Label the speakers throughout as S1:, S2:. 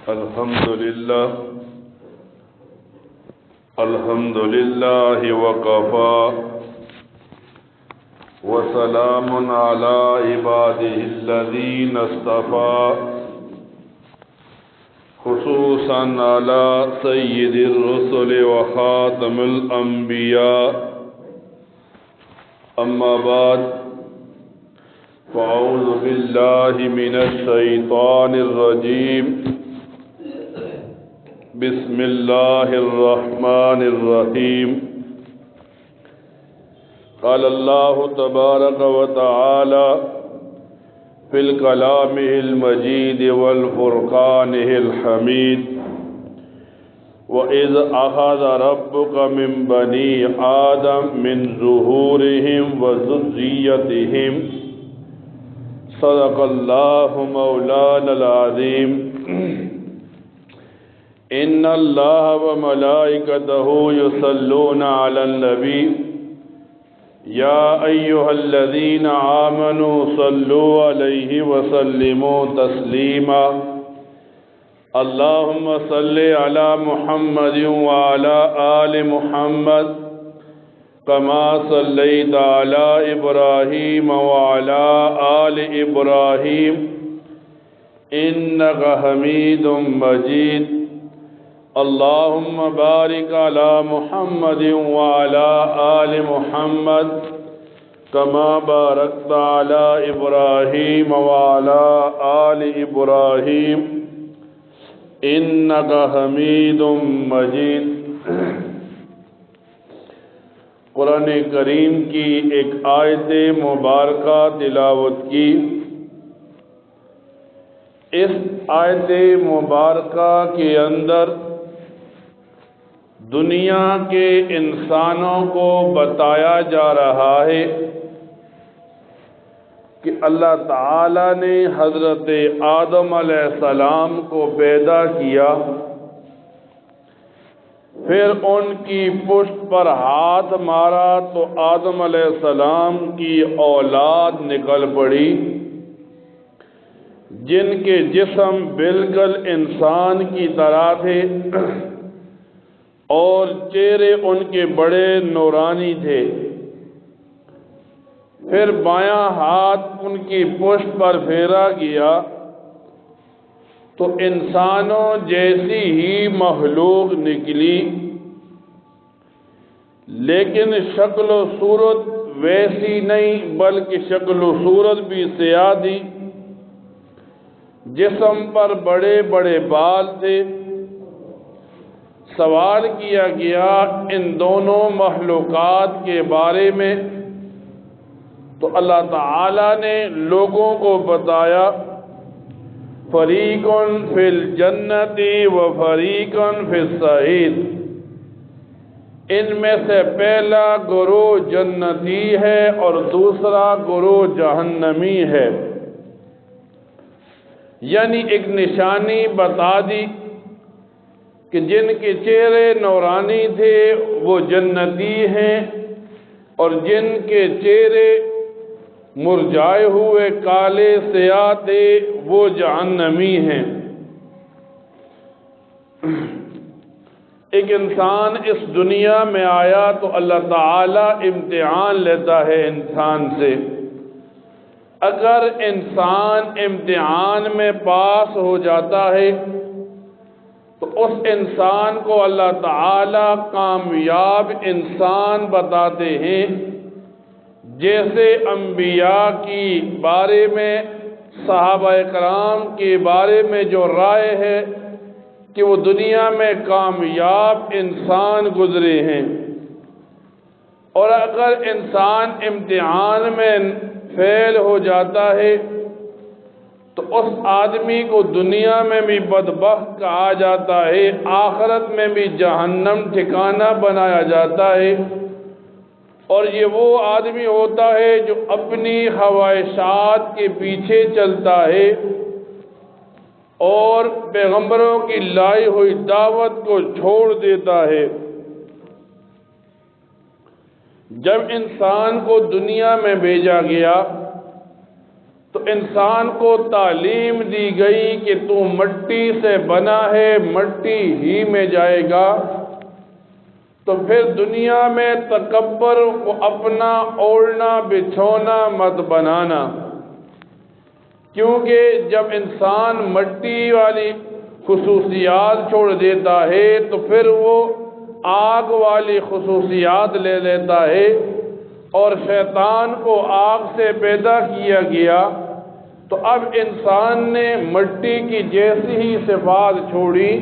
S1: الحمد لله وكفى وسلام على عباده الذين اصطفى خصوصا على سيد الرسل وخاتم الأنبياء أما بعد فأعوذ بالله من الشيطان الرجيم بسم الله الرحمن الرحيم قال الله تبارك وتعالى في الكلام المجيد والفرقان الحميد وإذ أخذ ربك من بني آدم من ظهورهم وذريتهم صدق الله مولانا العظيم إن الله وملائكته يصلون على النبي يا أيها الذين آمنوا صلوا عليه وسلموا تسليما اللهم صل على محمد وعلى آل محمد كما صليت على إبراهيم وعلى آل إبراهيم إنك حميد مجيد اللهم بارك على محمد وعلى آل محمد كما باركت على إبراهيم وعلى آل إبراهيم إنك حميد مجيد قرآن کریم کی ایک آیت مبارکہ تلاوت کی۔ اس آیت مبارکہ کے اندر دنیا کے انسانوں کو بتایا جا رہا ہے کہ اللہ تعالی نے حضرت آدم علیہ السلام کو پیدا کیا، پھر ان کی پشت پر ہاتھ مارا تو آدم علیہ السلام کی اولاد نکل پڑی جن کے جسم بالکل انسان کی طرح تھے اور چہرے ان کے بڑے نورانی تھے۔ پھر بایاں ہاتھ ان کی پشت پر پھیرا گیا تو انسانوں جیسی ہی مخلوق نکلی، لیکن شکل و صورت ویسی نہیں بلکہ شکل و صورت بھی سیاہ تھی۔ جسم پر بڑے بڑے بال تھے۔ سوال کیا گیا ان دونوں مخلوقات کے بارے میں تو اللہ تعالی نے لوگوں کو بتایا فریقٌ فی الجنۃ و فریقٌ فی السعیر، ان میں سے پہلا گروہ جنتی ہے اور دوسرا گروہ جہنمی ہے۔ یعنی ایک نشانی بتا دی کہ جن کے چہرے نورانی تھے وہ جنتی ہیں اور جن کے چہرے مرجھائے ہوئے کالے سیاہ تھے وہ جہنمی ہیں۔ ایک انسان اس دنیا میں آیا تو اللہ تعالی امتحان لیتا ہے انسان سے۔ اگر انسان امتحان میں پاس ہو جاتا ہے تو اس انسان کو اللہ تعالی کامیاب انسان بتاتے ہیں، جیسے انبیاء کی بارے میں صحابہ کرام کے بارے میں جو رائے ہے کہ وہ دنیا میں کامیاب انسان گزرے ہیں۔ اور اگر انسان امتحان میں فیل ہو جاتا ہے تو اس آدمی کو دنیا میں بھی بدبخت کہا جاتا ہے، آخرت میں بھی جہنم ٹھکانہ بنایا جاتا ہے۔ اور یہ وہ آدمی ہوتا ہے جو اپنی خواہشات کے پیچھے چلتا ہے اور پیغمبروں کی لائی ہوئی دعوت کو چھوڑ دیتا ہے۔ جب انسان کو دنیا میں بھیجا گیا تو انسان کو تعلیم دی گئی کہ تو مٹی سے بنا ہے، مٹی ہی میں جائے گا، تو پھر دنیا میں تکبر کو اپنا اوڑھنا بچھونا مت بنانا، کیونکہ جب انسان مٹی والی خصوصیات چھوڑ دیتا ہے تو پھر وہ آگ والی خصوصیات لے لیتا ہے، اور شیطان کو آگ سے پیدا کیا گیا، تو اب انسان نے مٹی کی جیسی ہی صفات چھوڑی،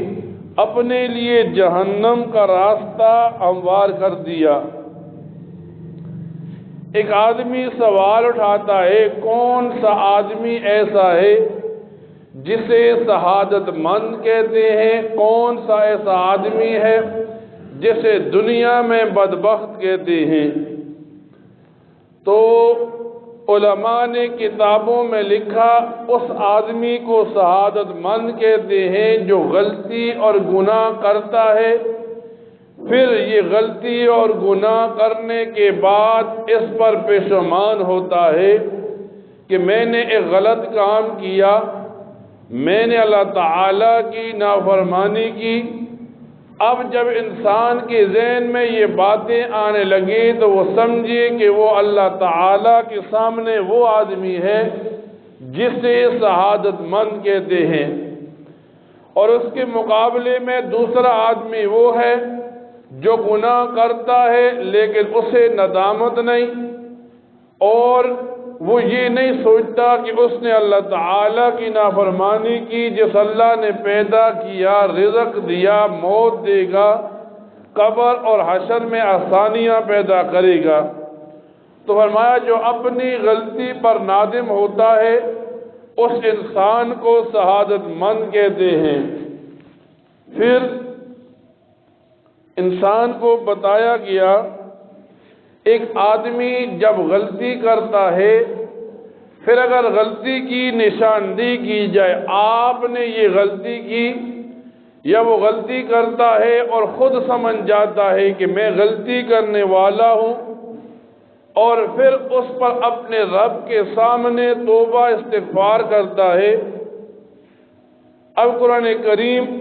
S1: اپنے لیے جہنم کا راستہ ہموار کر دیا۔ ایک آدمی سوال اٹھاتا ہے، کون سا آدمی ایسا ہے جسے سعادت مند کہتے ہیں؟ کون سا ایسا آدمی ہے جسے دنیا میں بدبخت کہتے ہیں؟ تو علماء نے کتابوں میں لکھا، اس آدمی کو سعادت مند کہتے ہیں جو غلطی اور گناہ کرتا ہے، پھر یہ غلطی اور گناہ کرنے کے بعد اس پر پشیمان ہوتا ہے کہ میں نے ایک غلط کام کیا، میں نے اللہ تعالیٰ کی نافرمانی کی۔ اب جب انسان کے ذہن میں یہ باتیں آنے لگیں تو وہ سمجھے کہ وہ اللہ تعالیٰ کے سامنے وہ آدمی ہے جسے سعادت مند کہتے ہیں، اور اس کے مقابلے میں دوسرا آدمی وہ ہے جو گناہ کرتا ہے لیکن اسے ندامت نہیں، اور وہ یہ نہیں سوچتا کہ اس نے اللہ تعالیٰ کی نافرمانی کی، جس اللہ نے پیدا کیا، رزق دیا، موت دے گا، قبر اور حشر میں آسانیاں پیدا کرے گا۔ تو فرمایا جو اپنی غلطی پر نادم ہوتا ہے اس انسان کو سعادت مند کہتے ہیں۔ پھر انسان کو بتایا گیا، ایک آدمی جب غلطی کرتا ہے، پھر اگر غلطی کی نشاندہی کی جائے، آپ نے یہ غلطی کی، یا وہ غلطی کرتا ہے اور خود سمجھ جاتا ہے کہ میں غلطی کرنے والا ہوں، اور پھر اس پر اپنے رب کے سامنے توبہ استغفار کرتا ہے۔ اب قرآن کریم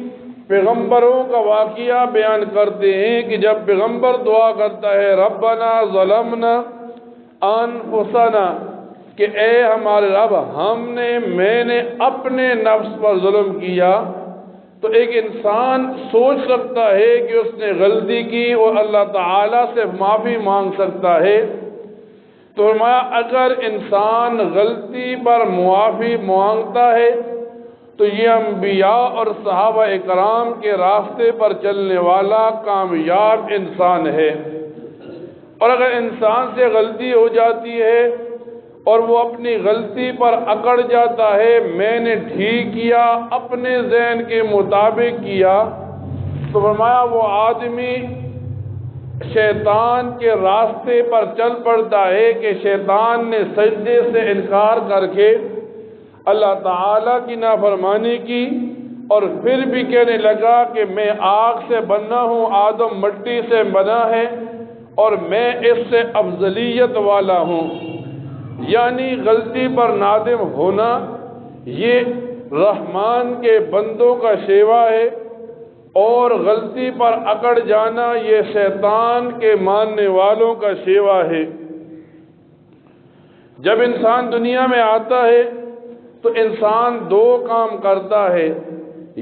S1: پیغمبروں کا واقعہ بیان کرتے ہیں کہ جب پیغمبر دعا کرتا ہے ربنا ظلمنا انفسنا، کہ اے ہمارے رب میں نے اپنے نفس پر ظلم کیا، تو ایک انسان سوچ سکتا ہے کہ اس نے غلطی کی اور اللہ تعالیٰ سے معافی مانگ سکتا ہے۔ تو فرمایا اگر انسان غلطی پر معافی مانگتا ہے تو یہ انبیاء اور صحابہ اکرام کے راستے پر چلنے والا کامیاب انسان ہے۔ اور اگر انسان سے غلطی ہو جاتی ہے اور وہ اپنی غلطی پر اکڑ جاتا ہے، میں نے ٹھیک کیا، اپنے ذہن کے مطابق کیا، تو فرمایا وہ آدمی شیطان کے راستے پر چل پڑتا ہے کہ شیطان نے سجدے سے انکار کر کے اللہ تعالیٰ کی نافرمانی کی، اور پھر بھی کہنے لگا کہ میں آگ سے بنا ہوں، آدم مٹی سے بنا ہے، اور میں اس سے افضلیت والا ہوں۔ یعنی غلطی پر نادم ہونا یہ رحمان کے بندوں کا شیوا ہے، اور غلطی پر اکڑ جانا یہ شیطان کے ماننے والوں کا شیوا ہے۔ جب انسان دنیا میں آتا ہے تو انسان دو کام کرتا ہے،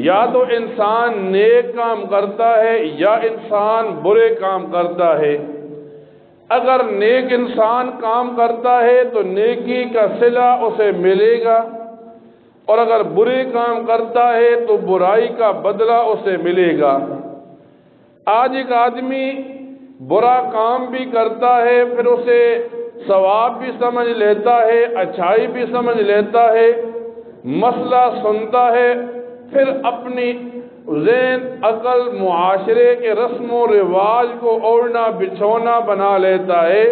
S1: یا تو انسان نیک کام کرتا ہے یا انسان برے کام کرتا ہے۔ اگر نیک انسان کام کرتا ہے تو نیکی کا صلہ اسے ملے گا، اور اگر برے کام کرتا ہے تو برائی کا بدلہ اسے ملے گا۔ آج ایک آدمی برا کام بھی کرتا ہے، پھر اسے ثواب بھی سمجھ لیتا ہے، اچھائی بھی سمجھ لیتا ہے، مسئلہ سنتا ہے، پھر اپنی ذہن عقل معاشرے کے رسم و رواج کو اوڑھنا بچھونا بنا لیتا ہے،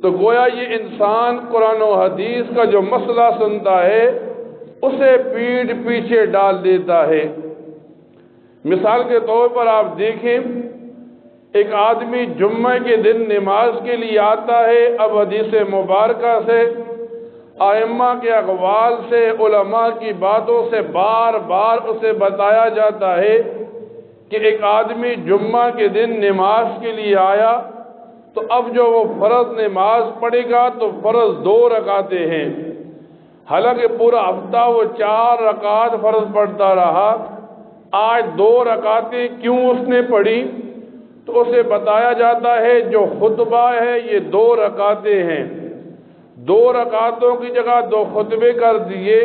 S1: تو گویا یہ انسان قرآن و حدیث کا جو مسئلہ سنتا ہے اسے پیٹھ پیچھے ڈال دیتا ہے۔ مثال کے طور پر آپ دیکھیں، ایک آدمی جمعہ کے دن نماز کے لیے آتا ہے، اب حدیث مبارکہ سے ائمہ کے اقوال سے، علماء کی باتوں سے بار بار اسے بتایا جاتا ہے کہ ایک آدمی جمعہ کے دن نماز کے لیے آیا تو اب جو وہ فرض نماز پڑھے گا تو فرض 2 رکعتیں ہیں، حالانکہ پورا ہفتہ وہ 4 رکعت فرض پڑھتا رہا، آج 2 رکعتیں کیوں اس نے پڑھی؟ تو اسے بتایا جاتا ہے جو خطبہ ہے یہ 2 رکعتیں ہیں، 2 رکعتوں کی جگہ 2 خطبے کر دیے،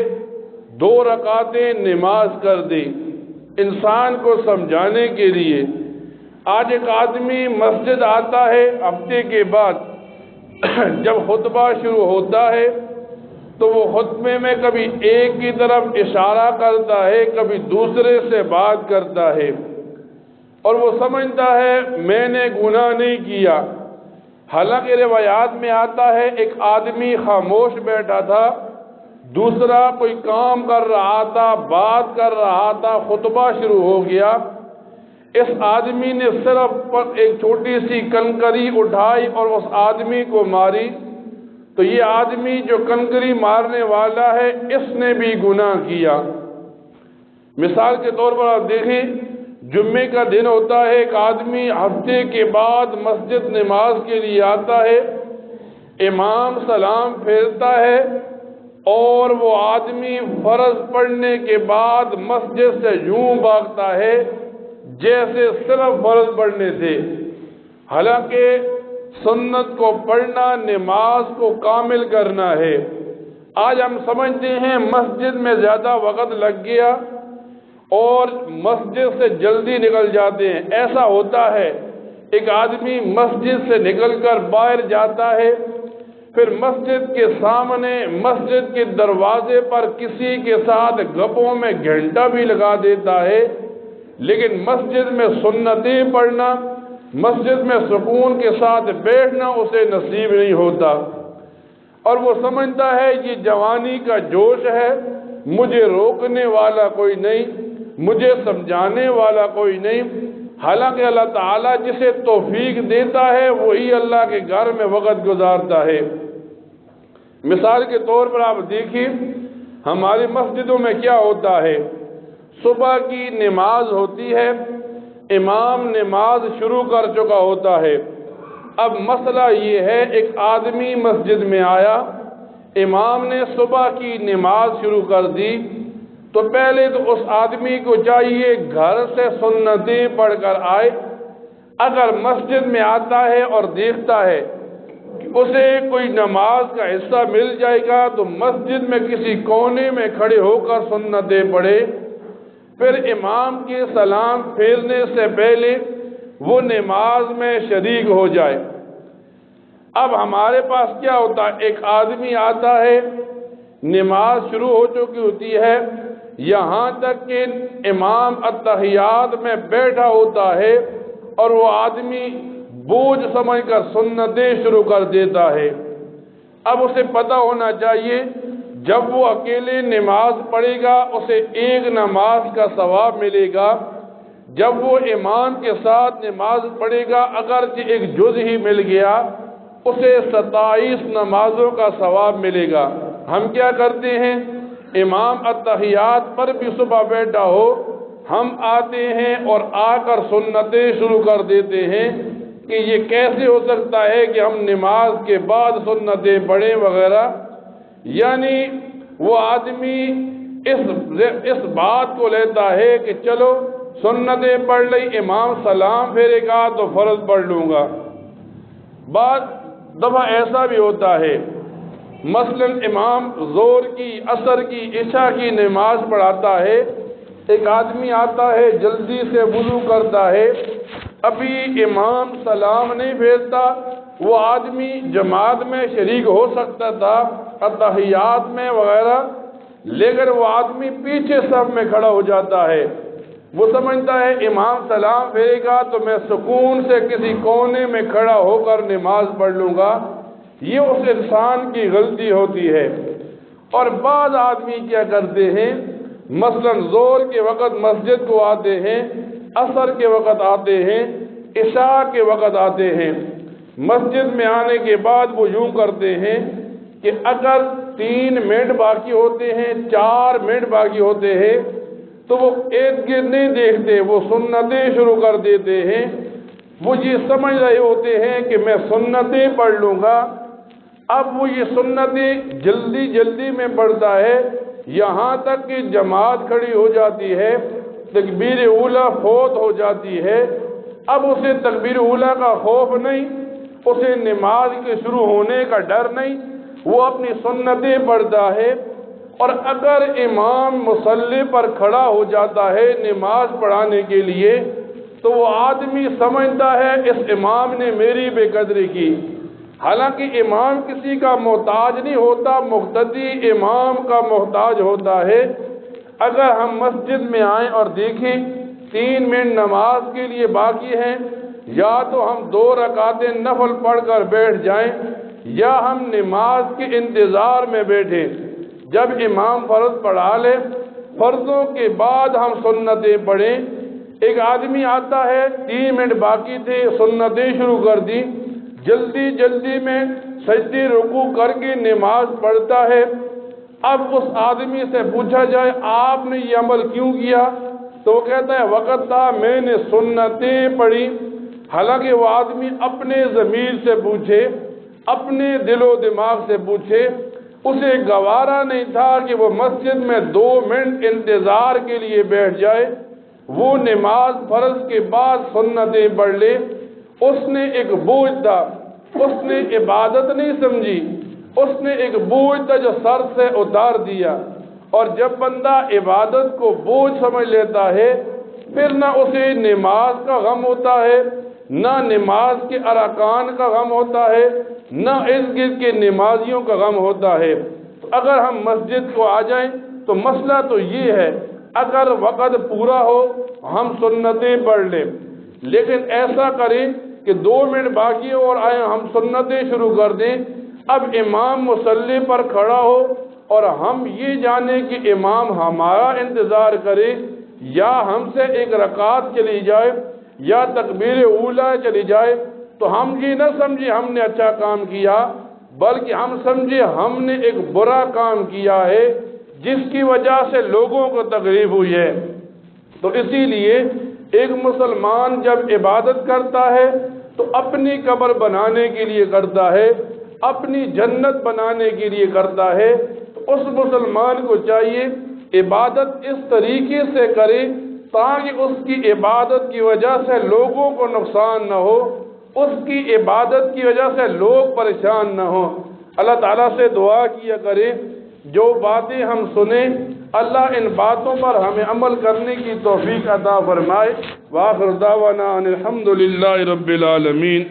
S1: 2 رکعتیں نماز کر دی انسان کو سمجھانے کے لیے۔ آج ایک آدمی مسجد آتا ہے ہفتے کے بعد، جب خطبہ شروع ہوتا ہے تو وہ خطبے میں کبھی ایک کی طرف اشارہ کرتا ہے، کبھی دوسرے سے بات کرتا ہے، اور وہ سمجھتا ہے میں نے گناہ نہیں کیا، حالانکہ روایات میں آتا ہے ایک آدمی خاموش بیٹھا تھا، دوسرا کوئی کام کر رہا تھا، بات کر رہا تھا، خطبہ شروع ہو گیا، اس آدمی نے صرف ایک چھوٹی سی کنکری اٹھائی اور اس آدمی کو ماری، تو یہ آدمی جو کنکری مارنے والا ہے اس نے بھی گناہ کیا۔ مثال کے طور پر آپ دیکھیں، جمعے کا دن ہوتا ہے، ایک آدمی ہفتے کے بعد مسجد نماز کے لیے آتا ہے، امام سلام پھیرتا ہے اور وہ آدمی فرض پڑھنے کے بعد مسجد سے یوں بھاگتا ہے جیسے صرف فرض پڑھنے تھے، حالانکہ سنت کو پڑھنا نماز کو کامل کرنا ہے۔ آج ہم سمجھتے ہیں مسجد میں زیادہ وقت لگ گیا اور مسجد سے جلدی نکل جاتے ہیں، ایسا ہوتا ہے ایک آدمی مسجد سے نکل کر باہر جاتا ہے، پھر مسجد کے سامنے مسجد کے دروازے پر کسی کے ساتھ گپوں میں گھنٹہ بھی لگا دیتا ہے، لیکن مسجد میں سنتیں پڑھنا، مسجد میں سکون کے ساتھ بیٹھنا اسے نصیب نہیں ہوتا، اور وہ سمجھتا ہے یہ جوانی کا جوش ہے، مجھے روکنے والا کوئی نہیں، مجھے سمجھانے والا کوئی نہیں، حالانکہ اللہ تعالیٰ جسے توفیق دیتا ہے وہی اللہ کے گھر میں وقت گزارتا ہے۔ مثال کے طور پر آپ دیکھیں ہماری مسجدوں میں کیا ہوتا ہے، صبح کی نماز ہوتی ہے، امام نماز شروع کر چکا ہوتا ہے، اب مسئلہ یہ ہے ایک آدمی مسجد میں آیا، امام نے صبح کی نماز شروع کر دی، تو پہلے تو اس آدمی کو چاہیے گھر سے سنتیں پڑھ کر آئے، اگر مسجد میں آتا ہے اور دیکھتا ہے کہ اسے کوئی نماز کا حصہ مل جائے گا تو مسجد میں کسی کونے میں کھڑے ہو کر سنتیں پڑھے، پھر امام کے سلام پھیرنے سے پہلے وہ نماز میں شریک ہو جائے۔ اب ہمارے پاس کیا ہوتا ہے، ایک آدمی آتا ہے، نماز شروع ہو چکی ہوتی ہے، یہاں تک کہ امام التحیات میں بیٹھا ہوتا ہے اور وہ آدمی بوجھ سمجھ کر سنتیں شروع کر دیتا ہے۔ اب اسے پتہ ہونا چاہیے جب وہ اکیلے نماز پڑھے گا اسے 1 نماز کا ثواب ملے گا، جب وہ امام کے ساتھ نماز پڑھے گا اگرچہ 1 جز ہی مل گیا اسے 27 نمازوں کا ثواب ملے گا۔ ہم کیا کرتے ہیں، امام التحیات پر بھی صبح بیٹھا ہو، ہم آتے ہیں اور آ کر سنتیں شروع کر دیتے ہیں کہ یہ کیسے ہو سکتا ہے کہ ہم نماز کے بعد سنتیں پڑھیں وغیرہ، یعنی وہ آدمی اس بات کو لیتا ہے کہ چلو سنتیں پڑھ لئی، امام سلام پھیرے گا تو فرض پڑھ لوں گا۔ بعض دفعہ ایسا بھی ہوتا ہے، مثلا امام ظہر کی، عصر کی، عشاء کی نماز پڑھاتا ہے، ایک آدمی آتا ہے جلدی سے وضو کرتا ہے، ابھی امام سلام نہیں پھیرتا، وہ آدمی جماعت میں شریک ہو سکتا تھا اتحیات میں وغیرہ، لیکن وہ آدمی پیچھے صف میں کھڑا ہو جاتا ہے، وہ سمجھتا ہے امام سلام پھیرے گا تو میں سکون سے کسی کونے میں کھڑا ہو کر نماز پڑھ لوں گا، یہ اس انسان کی غلطی ہوتی ہے۔ اور بعض آدمی کیا کرتے ہیں، مثلا ظہر کے وقت مسجد کو آتے ہیں، عصر کے وقت آتے ہیں، عشاء کے وقت آتے ہیں، مسجد میں آنے کے بعد وہ یوں کرتے ہیں کہ اگر 3 منٹ باقی ہوتے ہیں، 4 منٹ باقی ہوتے ہیں، تو وہ ارد گرد نہیں دیکھتے، وہ سنتیں شروع کر دیتے ہیں۔ وہ یہ سمجھ رہے ہوتے ہیں کہ میں سنتیں پڑھ لوں گا۔ اب وہ یہ سنتیں جلدی جلدی میں پڑھتا ہے، یہاں تک کہ جماعت کھڑی ہو جاتی ہے، تکبیر اولیٰ فوت ہو جاتی ہے۔ اب اسے تکبیر اولیٰ کا خوف نہیں، اسے نماز کے شروع ہونے کا ڈر نہیں، وہ اپنی سنتیں پڑھتا ہے۔ اور اگر امام مصلی پر کھڑا ہو جاتا ہے نماز پڑھانے کے لیے، تو وہ آدمی سمجھتا ہے اس امام نے میری بے قدری کی۔ حالانکہ امام کسی کا محتاج نہیں ہوتا، مقتدی امام کا محتاج ہوتا ہے۔ اگر ہم مسجد میں آئیں اور دیکھیں 3 منٹ نماز کے لیے باقی ہیں، یا تو ہم 2 رکعتیں نفل پڑھ کر بیٹھ جائیں، یا ہم نماز کے انتظار میں بیٹھیں۔ جب امام فرض پڑھا لے، فرضوں کے بعد ہم سنتیں پڑھیں۔ ایک آدمی آتا ہے، 3 منٹ باقی تھے، سنتیں شروع کر دی، جلدی جلدی میں سجدے رکوع کر کے نماز پڑھتا ہے۔ اب اس آدمی سے پوچھا جائے آپ نے یہ عمل کیوں کیا، تو وہ کہتا ہے وقت تھا میں نے سنتیں پڑھی۔ حالانکہ وہ آدمی اپنے ضمیر سے پوچھے، اپنے دل و دماغ سے پوچھے، اسے گوارا نہیں تھا کہ وہ مسجد میں 2 منٹ انتظار کے لیے بیٹھ جائے، وہ نماز فرض کے بعد سنتیں پڑھ لے۔ اس نے ایک بوجھ تھا، اس نے عبادت نہیں سمجھی، اس نے ایک بوجھ تھا جو سر سے اتار دیا۔ اور جب بندہ عبادت کو بوجھ سمجھ لیتا ہے، پھر نہ اسے نماز کا غم ہوتا ہے، نہ نماز کے ارکان کا غم ہوتا ہے، نہ ارد گرد کے نمازیوں کا غم ہوتا ہے۔ تو اگر ہم مسجد کو آ جائیں تو مسئلہ تو یہ ہے، اگر وقت پورا ہو ہم سنتیں پڑھ لیں، لیکن ایسا کریں کہ 2 منٹ باقی ہو اور آئیں ہم سنتیں شروع کر دیں۔ اب امام مصلی پر کھڑا ہو اور ہم یہ جانیں کہ امام ہمارا انتظار کرے، یا ہم سے 1 رکعت چلی جائے، یا تکبیر اولیٰ چلی جائے، تو ہم یہ نہ سمجھے ہم نے اچھا کام کیا، بلکہ ہم سمجھے ہم نے ایک برا کام کیا ہے جس کی وجہ سے لوگوں کو تکلیف ہوئی ہے۔ تو اسی لیے ایک مسلمان جب عبادت کرتا ہے تو اپنی قبر بنانے کے لیے کرتا ہے، اپنی جنت بنانے کے لیے کرتا ہے۔ تو اس مسلمان کو چاہیے عبادت اس طریقے سے کرے تاکہ اس کی عبادت کی وجہ سے لوگوں کو نقصان نہ ہو، اس کی عبادت کی وجہ سے لوگ پریشان نہ ہوں۔ اللہ تعالیٰ سے دعا کیا کرے جو باتیں ہم سنیں اللہ ان باتوں پر ہمیں عمل کرنے کی توفیق عطا فرمائے۔ وآخر دعوانا ان الحمد للہ رب العالمین۔